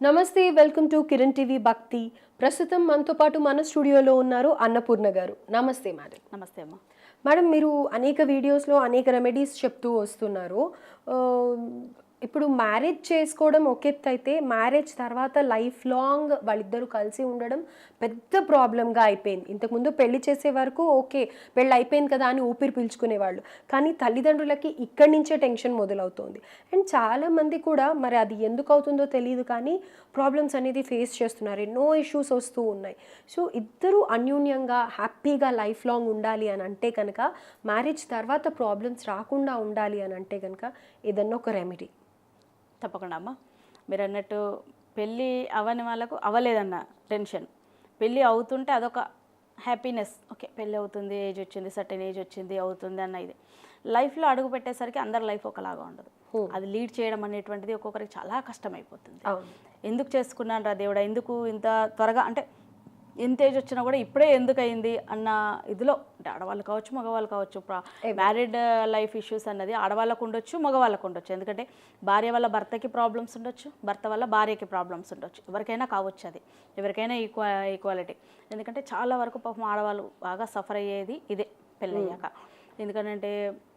నమస్తే, welcome to Kiran TV భక్తి. ప్రస్తుతం మనతో పాటు మన స్టూడియోలో ఉన్నారు అన్నపూర్ణ గారు. నమస్తే మేడం. నమస్తే అమ్మ. మేడం, మీరు అనేక వీడియోస్లో అనేక రెమెడీస్ చెప్తూ వస్తున్నారు. ఆ, ఇప్పుడు మ్యారేజ్ చేసుకోవడం ఒక ఎత్తు అయితే, మ్యారేజ్ తర్వాత లైఫ్ లాంగ్ వాళ్ళిద్దరూ కలిసి ఉండడం పెద్ద ప్రాబ్లంగా అయిపోయింది. ఇంతకుముందు పెళ్లి చేసే వరకు ఓకే, పెళ్ళి అయిపోయింది కదా అని ఊపిరి పీల్చుకునేవాళ్ళు. కానీ తల్లిదండ్రులకి ఇక్కడి నుంచే టెన్షన్ మొదలవుతుంది. అండ్ చాలామంది కూడా మరి అది ఎందుకు అవుతుందో తెలియదు కానీ ప్రాబ్లమ్స్ అనేది ఫేస్ చేస్తున్నారు. ఎన్నో ఇష్యూస్ వస్తూ ఉన్నాయి. సో ఇద్దరు అన్యోన్యంగా హ్యాపీగా లైఫ్ లాంగ్ ఉండాలి అని అంటే కనుక, మ్యారేజ్ తర్వాత ప్రాబ్లమ్స్ రాకుండా ఉండాలి అని అంటే కనుక ఏదన్నా ఒక రెమెడీ. తప్పకుండా అమ్మ. మీరు అన్నట్టు పెళ్ళి అవ్వని వాళ్ళకు అవ్వలేదన్న టెన్షన్, పెళ్ళి అవుతుంటే అదొక హ్యాపీనెస్. ఓకే, పెళ్ళి అవుతుంది, ఏజ్ వచ్చింది, సర్టెన్ ఏజ్ వచ్చింది, అవుతుంది అన్న ఇది. లైఫ్లో అడుగు పెట్టేసరికి అందరి లైఫ్ ఒకలాగా ఉండదు. అది లీడ్ చేయడం అనేటువంటిది ఒక్కొక్కరికి చాలా కష్టమైపోతుంది. ఎందుకు చేసుకున్నాను రా దేవుడా, ఎందుకు ఇంత త్వరగా, అంటే ఎంత ఏజ్ వచ్చినా కూడా ఇప్పుడే ఎందుకు అయింది అన్న ఇదిలో, అంటే ఆడవాళ్ళు కావచ్చు, మగవాళ్ళు కావచ్చు. మ్యారీడ్ లైఫ్ ఇష్యూస్ అన్నది ఆడవాళ్ళకు ఉండొచ్చు, మగవాళ్ళకు ఉండొచ్చు. ఎందుకంటే భార్య వల్ల భర్తకి ప్రాబ్లమ్స్ ఉండొచ్చు, భర్త వల్ల భార్యకి ప్రాబ్లమ్స్ ఉండొచ్చు. ఎవరికైనా కావచ్చు అది, ఎవరికైనా ఈక్వాలిటీ. ఎందుకంటే చాలా వరకు పాపం ఆడవాళ్ళు బాగా సఫర్ అయ్యేది ఇదే పెళ్ళయ్యాక. ఎందుకంటే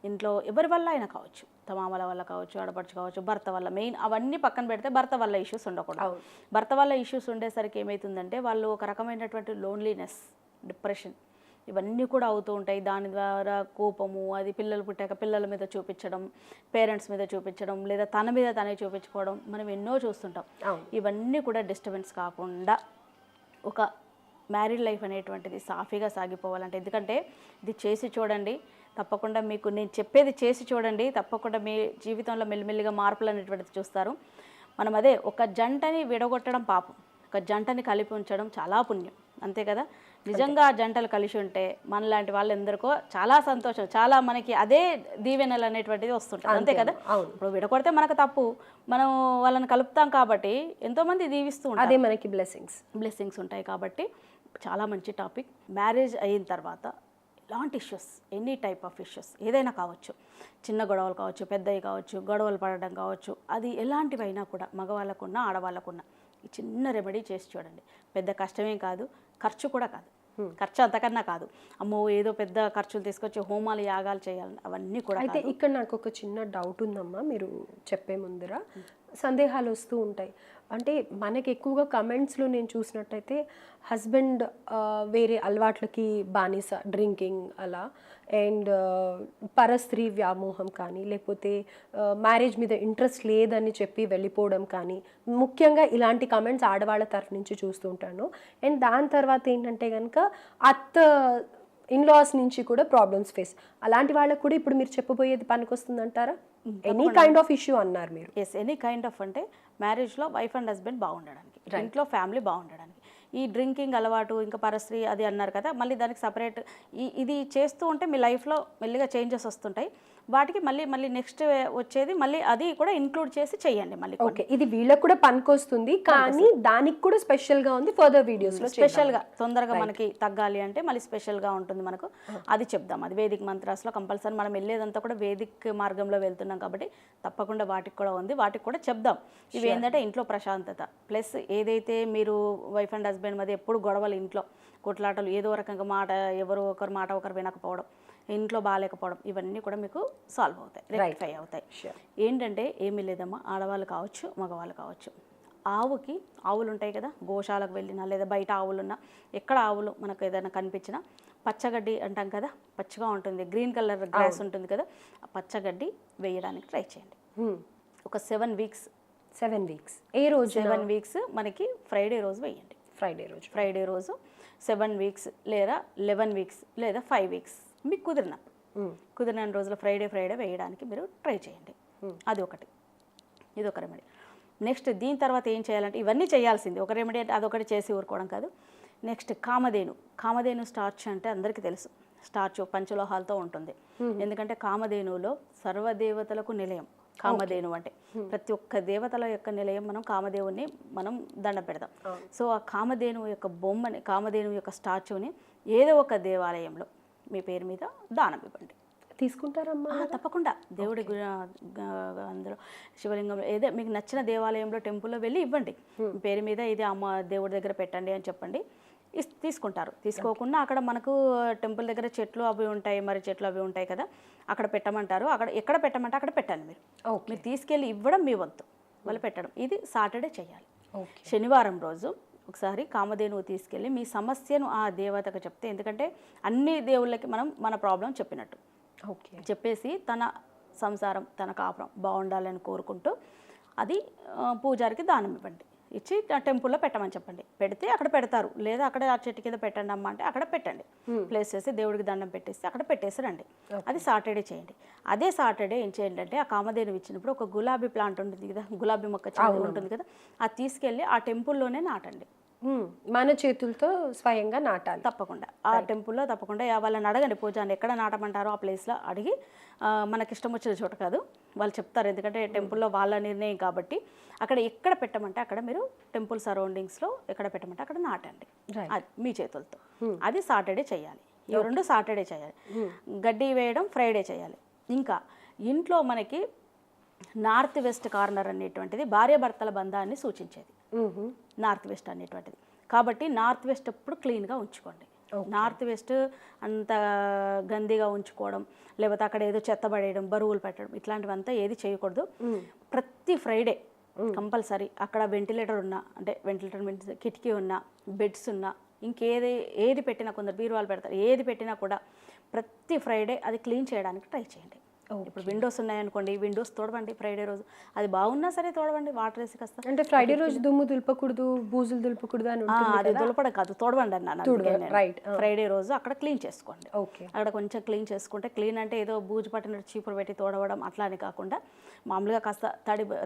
ఇంట్లో ఎవరి వల్ల అయినా కావచ్చు, తమామల వల్ల కావచ్చు, ఆడపడుచు కావచ్చు, భర్త వల్ల. మెయిన్ అవన్నీ పక్కన పెడితే భర్త వల్ల ఇష్యూస్ ఉండకూడదు. భర్త వల్ల ఇష్యూస్ ఉండేసరికి ఏమవుతుందంటే వాళ్ళు ఒక రకమైనటువంటి లోన్లీనెస్, డిప్రెషన్ ఇవన్నీ కూడా అవుతూ ఉంటాయి. దాని ద్వారా కోపము, అది పిల్లలు పుట్టాక పిల్లల మీద చూపించడం, పేరెంట్స్ మీద చూపించడం, లేదా తన మీద తనే చూపించుకోవడం మనం ఎన్నో చూస్తుంటాం. ఇవన్నీ కూడా డిస్టర్బెన్స్ కాకుండా ఒక మ్యారీడ్ లైఫ్ అనేటువంటిది సాఫీగా సాగిపోవాలంటే, ఎందుకంటే ఇది చేసి చూడండి తప్పకుండా, మీకు నేను చెప్పేది చేసి చూడండి తప్పకుండా మీ జీవితంలో మెల్లిమెల్లిగా మార్పులు అనేటువంటిది చూస్తారు. మనం అదే ఒక జంటని విడగొట్టడం పాపం, ఒక జంటని కలిపి ఉంచడం చాలా పుణ్యం, అంతే కదా. నిజంగా జంటలు కలిసి ఉంటే మనలాంటి వాళ్ళందరికో చాలా సంతోషం, చాలా మనకి అదే దీవెనలు అనేటువంటిది వస్తుంటుంది, అంతే కదా. ఇప్పుడు విడగొడితే మనకు తప్పు, మనం వాళ్ళని కలుపుతాం కాబట్టి ఎంతోమంది దీవిస్తూ ఉంటారు, అదే మనకి బ్లెస్సింగ్స్ ఉంటాయి. కాబట్టి చాలా మంచి టాపిక్. మ్యారేజ్ అయిన తర్వాత ఎలాంటి issues, any type of issues ఏదైనా కావచ్చు, చిన్న గొడవలు కావచ్చు, పెద్దవి కావచ్చు, గొడవలు పడడం కావచ్చు, అది ఎలాంటివైనా కూడా మగవాళ్ళకున్నా ఆడవాళ్ళకున్నా ఈ చిన్న రెమెడీ చేసి చూడండి. పెద్ద కష్టమేం కాదు, ఖర్చు కూడా కాదు, ఖర్చు అంతకన్నా కాదు. అమ్మో ఏదో పెద్ద ఖర్చులు తీసుకొచ్చి హోమాలు యాగాలు చేయాలని అవన్నీ కూడా. అయితే ఇక్కడ నాకు ఒక చిన్న డౌట్ ఉందమ్మా, మీరు చెప్పే ముందర సందేహాలు వస్తూ ఉంటాయి. అంటే మనకి ఎక్కువగా కమెంట్స్లో నేను చూసినట్టయితే హస్బెండ్ వేరే అలవాట్లకి బానిస, డ్రింకింగ్ అలా, అండ్ పరస్త్రీ వ్యామోహం కానీ, లేకపోతే మ్యారేజ్ మీద ఇంట్రెస్ట్ లేదని చెప్పి వెళ్ళిపోవడం కానీ, ముఖ్యంగా ఇలాంటి కమెంట్స్ ఆడవాళ్ళ తరఫు నుంచి చూస్తూ ఉంటాను. అండ్ దాని తర్వాత ఏంటంటే కనుక ఇన్లాస్ నుంచి కూడా ప్రాబ్లమ్స్ ఫేస్, అలాంటి వాళ్ళకు కూడా ఇప్పుడు మీరు చెప్పబోయేది పనికొస్తుందంటారా? ఎనీ కైండ్ ఆఫ్ ఇష్యూ అన్నారు మీరు. ఎస్, ఎనీ కైండ్ ఆఫ్ అంటే మ్యారేజ్లో వైఫ్ అండ్ హస్బెండ్ బాగుండడానికి, ఇంట్లో ఫ్యామిలీ బాగుండడానికి. ఈ డ్రింకింగ్ అలవాటు, ఇంకా పరస్త్రీ అది అన్నారు కదా, మళ్ళీ దానికి సపరేట్ ఇది చేస్తూ ఉంటే మీ లైఫ్లో మెల్లిగా చేంజెస్ వస్తుంటాయి. వాటికి మళ్ళీ నెక్స్ట్ వచ్చేది మళ్ళీ అది కూడా ఇంక్లూడ్ చేసి చెయ్యండి మళ్ళీ. ఓకే, ఇది వీళ్ళకి కూడా పనికొస్తుంది, కానీ దానికి కూడా స్పెషల్గా ఉంది. ఫర్దర్ వీడియోస్లో స్పెషల్గా తొందరగా మనకి తగ్గాలి అంటే మళ్ళీ స్పెషల్గా ఉంటుంది మనకు, అది చెప్దాం. అది వేదిక్ మంత్రాస్లో కంపల్సరీ మనం వెళ్ళేదంతా కూడా వేదిక్ మార్గంలో వెళ్తున్నాం కాబట్టి తప్పకుండా వాటికి కూడా ఉంది, వాటికి కూడా చెప్దాం. ఇవి ఏంటంటే ఇంట్లో ప్రశాంతత ప్లస్ ఏదైతే మీరు వైఫ్ అండ్ హస్బెండ్ మధ్య ఎప్పుడు గొడవలు, ఇంట్లో కొట్లాటలు, ఏదో రకంగా మాట, ఎవరు ఒకరు మాట ఒకరు వినకపోవడం, ఇంట్లో బాగాలేకపోవడం, ఇవన్నీ కూడా మీకు సాల్వ్ అవుతాయి, రెక్టిఫై అవుతాయి. ఏంటంటే ఏమీ లేదమ్మా, ఆడవాళ్ళు కావచ్చు, మగవాళ్ళు కావచ్చు. ఆవులు ఉంటాయి కదా, గోశాలకు వెళ్ళినా లేదా బయట ఆవులున్నా, ఎక్కడ ఆవులు మనకు ఏదైనా కనిపించినా పచ్చగడ్డి అంటాం కదా, పచ్చగా ఉంటుంది, గ్రీన్ కలర్ గ్రాస్ ఉంటుంది కదా, ఆ పచ్చగడ్డి వేయడానికి ట్రై చేయండి. ఒక 7 వీక్స్ ఏ రోజు? 7 వీక్స్ మనకి ఫ్రైడే రోజు వేయండి. ఫ్రైడే రోజు 7 వీక్స్ లేదా 11 వీక్స్ లేదా 5 వీక్స్ మీకు కుదిరిన రోజుల ఫ్రైడే వేయడానికి మీరు ట్రై చేయండి. అది ఒకటి, ఇది ఒక రెమెడీ. నెక్స్ట్ దీని తర్వాత ఏం చేయాలంటే, ఇవన్నీ చేయాల్సింది, ఒక రెమెడీ అంటే అదొకటి చేసి ఊరుకోవడం కాదు. నెక్స్ట్ కామధేను స్టార్చ్ అంటే అందరికీ తెలుసు, స్టార్చ్ పంచలోహాలతో ఉంటుంది. ఎందుకంటే కామధేనువులో సర్వదేవతలకు నిలయం కామధేను అంటే, ప్రతి ఒక్క దేవతల యొక్క నిలయం. మనం కామదేవుని మనం దండ పెడతాం. సో ఆ కామధేను యొక్క బొమ్మని, కామధేను యొక్క స్టాచ్యూని ఏదో ఒక దేవాలయంలో మీ పేరు మీద దానం ఇవ్వండి. తీసుకుంటారమ్మా? తప్పకుండా దేవుడి అందులో శివలింగంలో ఏదో మీకు నచ్చిన దేవాలయంలో టెంపుల్లో వెళ్ళి ఇవ్వండి. పేరు మీద ఇది అమ్మ దేవుడి దగ్గర పెట్టండి అని చెప్పండి, తీసుకుంటారు. తీసుకోకుండా అక్కడ మనకు టెంపుల్ దగ్గర చెట్లు అవి ఉంటాయి, మరి చెట్లు అవి ఉంటాయి కదా, అక్కడ పెట్టమంటారు. అక్కడ ఎక్కడ పెట్టమంటే అక్కడ పెట్టండి. మీరు తీసుకెళ్ళి ఇవ్వడం మీ వంతు, వాళ్ళు పెట్టడం. ఇది సాటర్డే చేయాలి. శనివారం రోజు ఒకసారి కామధేనువు తీసుకెళ్ళి మీ సమస్యను ఆ దేవతకు చెప్తే, ఎందుకంటే అన్ని దేవుళ్ళకి మనం మన ప్రాబ్లం చెప్పినట్టు చెప్పేసి తన సంసారం తన కాపురం బాగుండాలని కోరుకుంటూ అది పూజారికి దానం ఇవ్వండి, ఇచ్చి టెంపుల్లో పెట్టమని చెప్పండి. పెడితే అక్కడ పెడతారు. లేదా అక్కడ ఆ చెట్టు కింద పెట్టండి అమ్మ అంటే అక్కడ పెట్టండి. ప్లేస్ చేసి దేవుడికి దండం పెట్టేసి అక్కడ పెట్టేసి రండి. అది సాటర్డే చేయండి. అదే సాటర్డే ఏం చేయండి అంటే, ఆ కామధేనువు ఇచ్చినప్పుడు ఒక గులాబీ ప్లాంట్ ఉంటుంది కదా, గులాబీ మొక్క ఉంటుంది కదా, అది తీసుకెళ్ళి ఆ టెంపుల్లోనే నాటండి. మన చేతులతో స్వయంగా నాటాలి. తప్పకుండా ఆ టెంపుల్లో తప్పకుండా వాళ్ళని అడగండి, పూజాన్ని ఎక్కడ నాటమంటారో ఆ ప్లేస్లో అడిగి, మనకి ఇష్టం వచ్చిన చోట కాదు, వాళ్ళు చెప్తారు. ఎందుకంటే టెంపుల్లో వాళ్ళ నిర్ణయం కాబట్టి అక్కడ ఎక్కడ పెట్టమంటే అక్కడ మీరు టెంపుల్ సరౌండింగ్స్లో ఎక్కడ పెట్టమంటే అక్కడ నాటండి అది మీ చేతులతో. అది సాటర్డే చేయాలి. ఈ రెండు సాటర్డే చేయాలి. గడ్డి వేయడం ఫ్రైడే చేయాలి. ఇంకా ఇంట్లో మనకి నార్త్ వెస్ట్ కార్నర్ అనేటువంటిది భార్యాభర్తల బంధాన్ని సూచించేది, నార్త్ వెస్ట్ అనేటువంటిది. కాబట్టి నార్త్ వెస్ట్ ఎప్పుడు క్లీన్గా ఉంచుకోండి. నార్త్ వెస్ట్ అంత గందిగా ఉంచుకోవడం, లేకపోతే అక్కడ ఏదో చెత్త పడేయడం, బరువులు పెట్టడం, ఇట్లాంటివంతా ఏది చేయకూడదు. ప్రతి ఫ్రైడే కంపల్సరీ అక్కడ వెంటిలేటర్ ఉన్నా, అంటే వెంటిలేటర్ మీన్స్ కిటికీ ఉన్నా, బెడ్స్ ఉన్నా, ఏది పెట్టినా, కొందరు బీరువాలు పెడతారు, ఏది పెట్టినా కూడా ప్రతి ఫ్రైడే అది క్లీన్ చేయడానికి ట్రై చేయండి. ఇప్పుడు విండోస్ ఉన్నాయనుకోండి, విండోస్ తోడవండి ఫ్రైడే రోజు. అది బాగున్నా సరే తోడవండి, వాటర్ వేసి కాస్త. అంటే ఫ్రైడే రోజు దుమ్ము దులపకూడదు, బూజులు దులపకూడదు అని అది దులపడం కాదు, తోడవండి అన్నాను. ఫ్రైడే రోజు అక్కడ క్లీన్ చేసుకోండి. అక్కడ కొంచెం క్లీన్ చేసుకుంటే, క్లీన్ అంటే ఏదో బూజు పట్టినట్టు చీపురు పెట్టి తోడవడం అట్లా అని కాకుండా, మామూలుగా కాస్త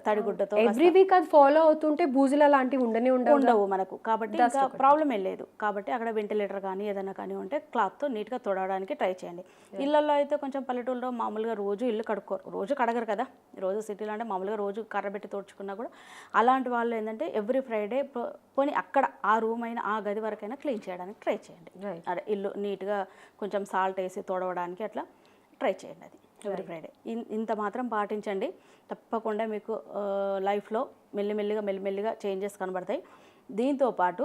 తడిగుడ్డతో ఎవ్రీ వీక్ అది ఫాలో అవుతుంటే బూజులు అలాంటివి ఉండవు మనకు. కాబట్టి ఇంకా ప్రాబ్లం ఏం లేదు. కాబట్టి అక్కడ వెంటిలేటర్ కానీ ఏదైనా కానీ ఉంటే క్లాత్తో నీట్గా తోడవడానికి ట్రై చేయండి. ఇళ్లలో అయితే కొంచెం పల్లెటూరులో మామూలుగా రోజు ఇల్లు కడుక్కోరు, రోజు కడగరు కదా. రోజు సిటీలో అంటే మామూలుగా రోజు కర్ర పెట్టి తోడ్చుకున్నా కూడా, అలాంటి వాళ్ళు ఏంటంటే ఎవ్రీ ఫ్రైడే పోనీ అక్కడ ఆ రూమ్ అయినా ఆ గది వరకైనా క్లీన్ చేయడానికి ట్రై చేయండి. అదే ఇల్లు నీట్గా కొంచెం సాల్ట్ వేసి తోడవడానికి అట్లా ట్రై చేయండి. అది ఎవ్రీ ఫ్రైడే ఇంత మాత్రం పాటించండి. తప్పకుండా మీకు లైఫ్లో మెల్లిమెల్లిగా చేంజెస్ కనబడతాయి. దీంతోపాటు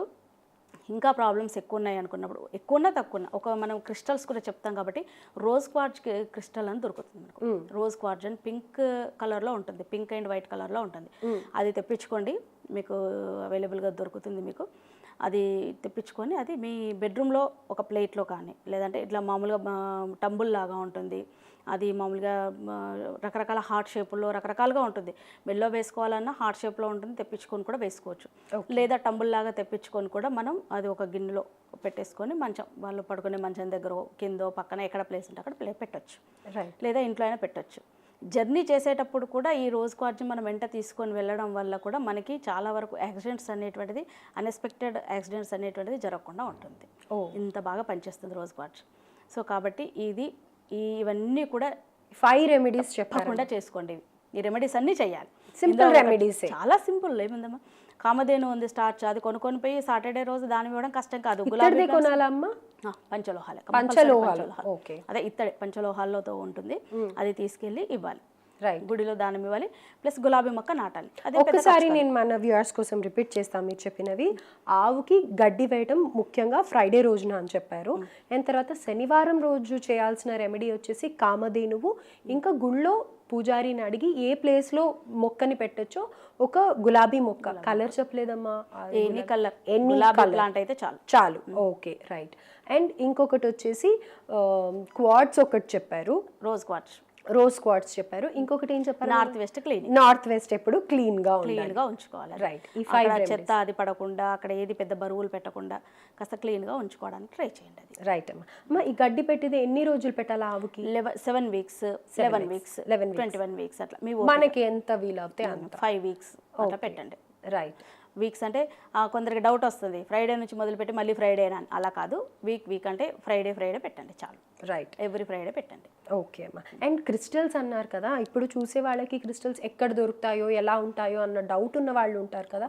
ఇంకా ప్రాబ్లమ్స్ ఎక్కువ ఉన్నాయి అనుకున్నప్పుడు, ఎక్కువన్నా తక్కువ మనం క్రిస్టల్స్ కూడా చెప్తాం కాబట్టి, రోజ్ క్వార్ట్జ్ క్రిస్టల్ అని దొరుకుతుంది మనకు. రోజ్ క్వార్ట్జ్ అని పింక్ కలర్లో ఉంటుంది, పింక్ అండ్ వైట్ కలర్లో ఉంటుంది. అది తెప్పించుకోండి, మీకు అవైలబుల్గా దొరుకుతుంది. మీకు అది తెప్పించుకొని అది మీ బెడ్రూమ్లో ఒక ప్లేట్లో కానీ, లేదంటే ఇట్లా మామూలుగా టంబుల్ లాగా ఉంటుంది. అది మామూలుగా రకరకాల హార్ట్ షేపుల్లో రకరకాలుగా ఉంటుంది. మెల్లో వేసుకోవాలన్నా హార్ట్ షేప్లో ఉంటుంది, తెప్పించుకొని కూడా వేసుకోవచ్చు. లేదా టంబుల్ లాగా తెప్పించుకొని కూడా మనం అది ఒక గిన్నెలో పెట్టేసుకొని వాళ్ళు పడుకునే మంచం దగ్గర కిందో పక్కన ఎక్కడ ప్లేస్ ఉంటే అక్కడ పెట్టచ్చు. లేదా ఇంట్లో అయినా పెట్టచ్చు. జర్నీ చేసేటప్పుడు కూడా ఈ రోజ్ క్వార్ట్జ్ మనం వెంట తీసుకొని వెళ్ళడం వల్ల కూడా మనకి చాలా వరకు యాక్సిడెంట్స్ అనేటువంటిది, అన్ఎక్స్పెక్టెడ్ యాక్సిడెంట్స్ అనేటువంటిది జరగకుండా ఉంటుంది. ఇంత బాగా పనిచేస్తుంది రోజ్ క్వార్ట్జ్. సో కాబట్టి ఇవన్నీ కూడా 5 రెమెడీస్ చెప్పకుండా చేసుకోండి. ఈ రెమెడీస్ అన్నీ చేయాలి. సింపుల్ రెమెడీస్, చాలా సింపుల్. ఏముందమ్మా, కామధేను ఉంది స్టార్చ్, అది కొనుక్కొని పోయి సాటర్డే రోజు దాని ఇవ్వడం కష్టం కాదు. కొనాలమ్మా, పంచలోహాలు, అదే ఇత్తడి పంచలోహాలతో ఉంటుంది. అది తీసుకెళ్ళి ఇవ్వాలి, గుడిలో దానం ఇవ్వాలి. ప్లస్ గులాబీ మొక్క నాటాలి. ఒకసారి నేను మన వ్యూవర్స్ కోసం రిపీట్ చేస్తాను మీరు చెప్పినవి. ఆవుకి గడ్డి వేయడం ముఖ్యంగా ఫ్రైడే రోజున అని చెప్పారు. అండ్ తర్వాత శనివారం రోజు చేయాల్సిన రెమెడీ వచ్చేసి కామధేనువు. ఇంకా గుళ్ళో పూజారిని అడిగి ఏ ప్లేస్లో మొక్కని పెట్టచ్చో ఒక గులాబీ మొక్క, కలర్ చెప్పలేదమ్మా, ఎనీ కలర్ ప్లాంట్ అయితే చాలు. Okay, right. అండ్ ఇంకొకటి వచ్చేసి క్వార్ట్స్ ఒకటి చెప్పారు, రోజ్ క్వార్ట్స్ చెప్పారు. ఇంకొకటి ఏం చెప్పారు? నార్త్ వెస్ట్ ఎప్పుడు క్లీన్ గా ఉంచుకోవాలి. రైట్. చెత్త అది పడకుండా, అక్కడ ఏది పెద్ద బరువులు పెట్టకుండా కాస్త క్లీన్ గా ఉంచుకోవడానికి ట్రై చేయండి. అది రైట్ అమ్మా. ఈ గడ్డి పెట్టింది ఎన్ని రోజులు పెట్టాలి ఆవుకి? 7 వీక్స్, 11 వీక్స్, 21 వీక్స్ అట్లా మనకి ఎంత వీలవుతే అంత. 5 వీక్స్ అట్లా పెట్టండి. రైట్. వీక్స్ అంటే కొందరికి డౌట్ వస్తుంది, ఫ్రైడే నుంచి మొదలుపెట్టి మళ్ళీ ఫ్రైడేనా? అలా కాదు, వీక్ అంటే ఫ్రైడే పెట్టండి చాలు. రైట్. ఎవ్రీ ఫ్రైడే పెట్టండి. ఓకే అమ్మా. అండ్ క్రిస్టల్స్ అన్నారు కదా, ఇప్పుడు చూసే వాళ్ళకి క్రిస్టల్స్ ఎక్కడ దొరుకుతాయో ఎలా ఉంటాయో అన్న డౌట్ ఉన్న వాళ్ళు ఉంటారు కదా,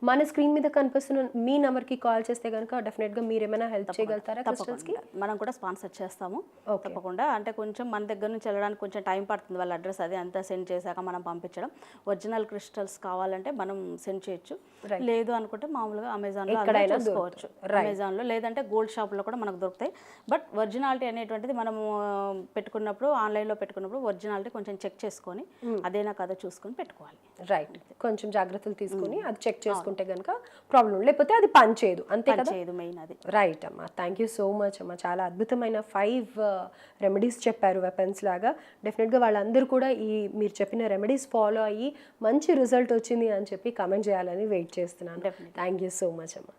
మన స్క్రీన్ మీద కనిపిస్తున్న మీ నెంబర్కి కాల్ చేస్తే కనుక డెఫినెట్గా మీరు ఏమైనా హెల్ప్ చేయగలుగుతారా క్రిస్టల్స్కి? తప్పకుండా మనం కూడా స్పాన్సర్ చేస్తాము. Okay. తప్పకుండా. అంటే కొంచెం మన దగ్గర నుంచి వెళ్ళడానికి కొంచెం టైం పడుతుంది, వాళ్ళ అడ్రస్ అది అంతా సెండ్ చేశాక మనం పంపించడం. ఒరిజినల్ క్రిస్టల్స్ కావాలంటే మనం సెండ్ చేయొచ్చు, లేదు అనుకుంటే మామూలుగా అమెజాన్లో ఎక్కడైనా చూసుకోవచ్చు. అమెజాన్లో లేదంటే గోల్డ్ షాప్లో కూడా మనకు దొరుకుతాయి. బట్ ఒరిజినాలిటీ అనేటువంటిది మనము పెట్టుకున్నప్పుడు, ఆన్లైన్లో పెట్టుకున్నప్పుడు ఒరిజినాలిటీ కొంచెం చెక్ చేసుకొని అదేనా కదా చూసుకొని పెట్టుకోవాలి. రైట్. కొంచెం జాగ్రత్తలు తీసుకొని అది చెక్ చేసుకుంటే కనుక ప్రాబ్లం, లేకపోతే అది పని చేయదు, అంతే కదా? చేయదు మెయిన్ అది. రైట్ అమ్మా. థ్యాంక్ యూ సో మచ్ అమ్మా. చాలా అద్భుతమైన 5 రెమెడీస్ చెప్పారు వెపన్స్ లాగా. డెఫినెట్గా వాళ్ళందరూ కూడా ఈ మీరు చెప్పిన రెమెడీస్ ఫాలో అయ్యి మంచి రిజల్ట్ వచ్చింది అని చెప్పి కమెంట్ చేయాలని వెయిట్ చేస్తున్నాను. థ్యాంక్ యూ సో మచ్ అమ్మా.